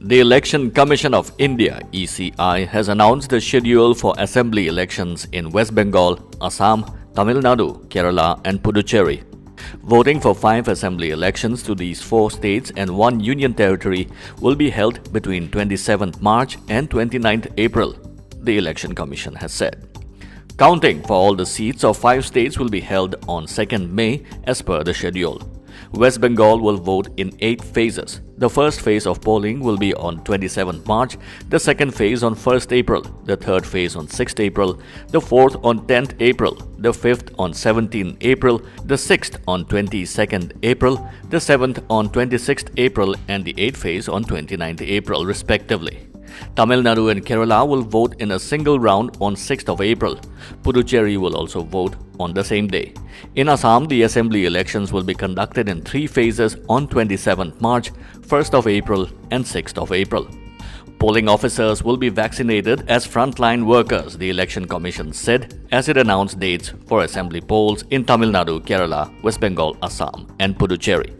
The Election Commission of India (ECI) has announced the schedule for assembly elections in West Bengal, Assam, Tamil Nadu, Kerala and Puducherry. Voting for 5 assembly elections to these 4 states and 1 union territory will be held between 27th March and 29th April, the Election Commission has said. Counting for all the seats of 5 states will be held on 2nd May as per the schedule. West Bengal will vote in 8 phases. The first phase of polling will be on 27th March, the second phase on 1st April, the third phase on 6th April, the fourth on 10th April, the fifth on 17th April, the sixth on 22nd April, the seventh on 26th April and the eighth phase on 29th April respectively. Tamil Nadu and Kerala will vote in a single round on 6th of April. Puducherry will also vote on the same day. In Assam, the assembly elections will be conducted in 3 phases on 27th March, 1st of April and 6th of April. Polling officers will be vaccinated as frontline workers, the Election Commission said as it announced dates for assembly polls in Tamil Nadu, Kerala, West Bengal, Assam and Puducherry.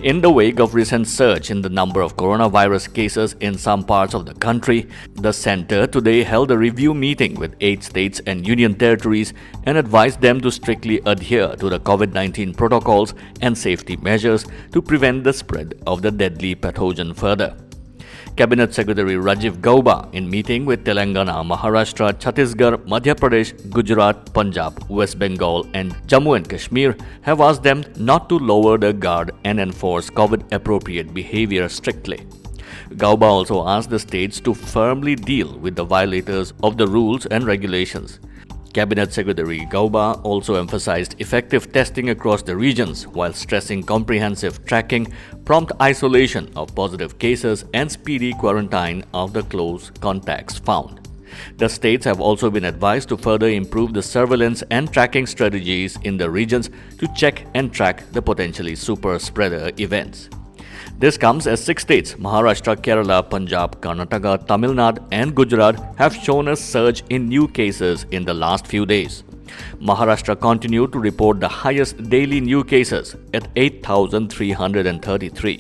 In the wake of recent surge in the number of coronavirus cases in some parts of the country, the centre today held a review meeting with 8 states and union territories and advised them to strictly adhere to the COVID-19 protocols and safety measures to prevent the spread of the deadly pathogen further. Cabinet Secretary Rajiv Gauba, in meeting with Telangana, Maharashtra, Chhattisgarh, Madhya Pradesh, Gujarat, Punjab, West Bengal and Jammu and Kashmir, have asked them not to lower their guard and enforce COVID-appropriate behavior strictly. Gauba also asked the states to firmly deal with the violators of the rules and regulations. Cabinet Secretary Gauba also emphasized effective testing across the regions while stressing comprehensive tracking, prompt isolation of positive cases and speedy quarantine of the close contacts found. The states have also been advised to further improve the surveillance and tracking strategies in the regions to check and track the potentially super spreader events. This comes as 6 states, Maharashtra, Kerala, Punjab, Karnataka, Tamil Nadu and Gujarat, have shown a surge in new cases in the last few days. Maharashtra continued to report the highest daily new cases at 8,333.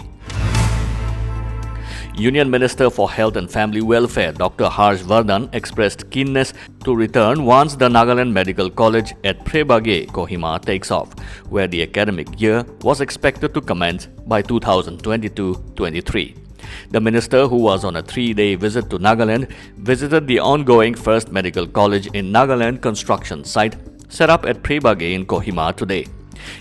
Union Minister for Health and Family Welfare Dr. Harsh Vardhan expressed keenness to return once the Nagaland Medical College at Prebage, Kohima takes off, where the academic year was expected to commence by 2022-23. The minister, who was on a 3-day visit to Nagaland, visited the ongoing first medical college in Nagaland construction site set up at Prebage in Kohima today.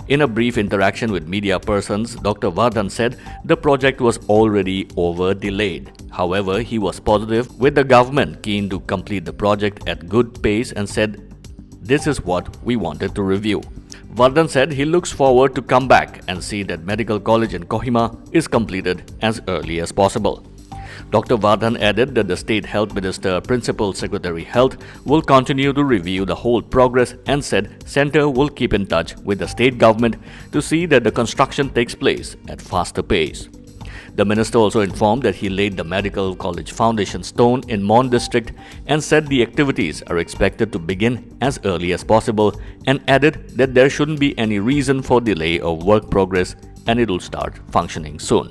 In a brief interaction with media persons, Dr. Vardhan said the project was already over-delayed. However, he was positive with the government keen to complete the project at good pace and said, "This is what we wanted to review." Vardhan said he looks forward to come back and see that Medical College in Kohima is completed as early as possible. Dr. Vardhan added that the State Health Minister, Principal Secretary Health, will continue to review the whole progress and said Centre will keep in touch with the state government to see that the construction takes place at faster pace. The minister also informed that he laid the Medical College foundation stone in Mon district and said the activities are expected to begin as early as possible and added that there shouldn't be any reason for delay of work progress and it will start functioning soon.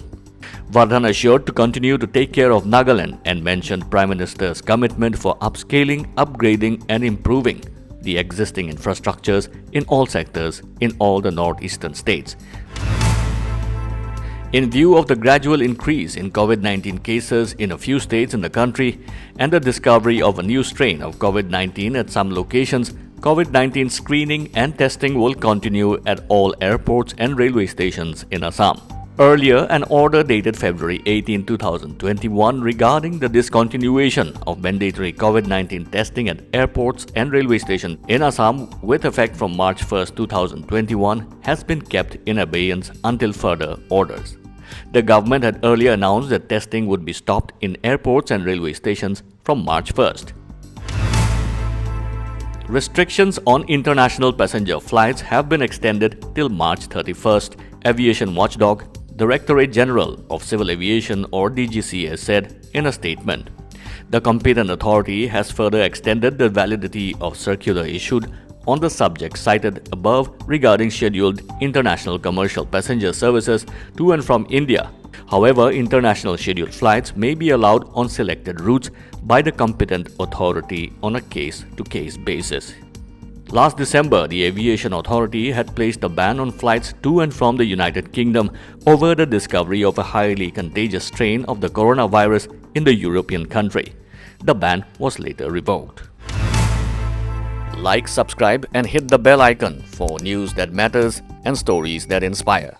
Vardhan assured to continue to take care of Nagaland and mentioned Prime Minister's commitment for upscaling, upgrading and improving the existing infrastructures in all sectors in all the northeastern states. In view of the gradual increase in COVID-19 cases in a few states in the country and the discovery of a new strain of COVID-19 at some locations, COVID-19 screening and testing will continue at all airports and railway stations in Assam. Earlier, an order dated February 18, 2021 regarding the discontinuation of mandatory COVID-19 testing at airports and railway stations in Assam with effect from March 1, 2021 has been kept in abeyance until further orders. The government had earlier announced that testing would be stopped in airports and railway stations from March 1st. Restrictions on international passenger flights have been extended till March 31st, Aviation Watchdog Directorate General of Civil Aviation or DGCA said in a statement. The competent authority has further extended the validity of circular issued on the subject cited above regarding scheduled international commercial passenger services to and from India However, international scheduled flights may be allowed on selected routes by the competent authority on a case-to-case basis. Last December, the Aviation Authority had placed a ban on flights to and from the United Kingdom over the discovery of a highly contagious strain of the coronavirus in the European country. The ban was later revoked. Like, subscribe, and hit the bell icon for news that matters and stories that inspire.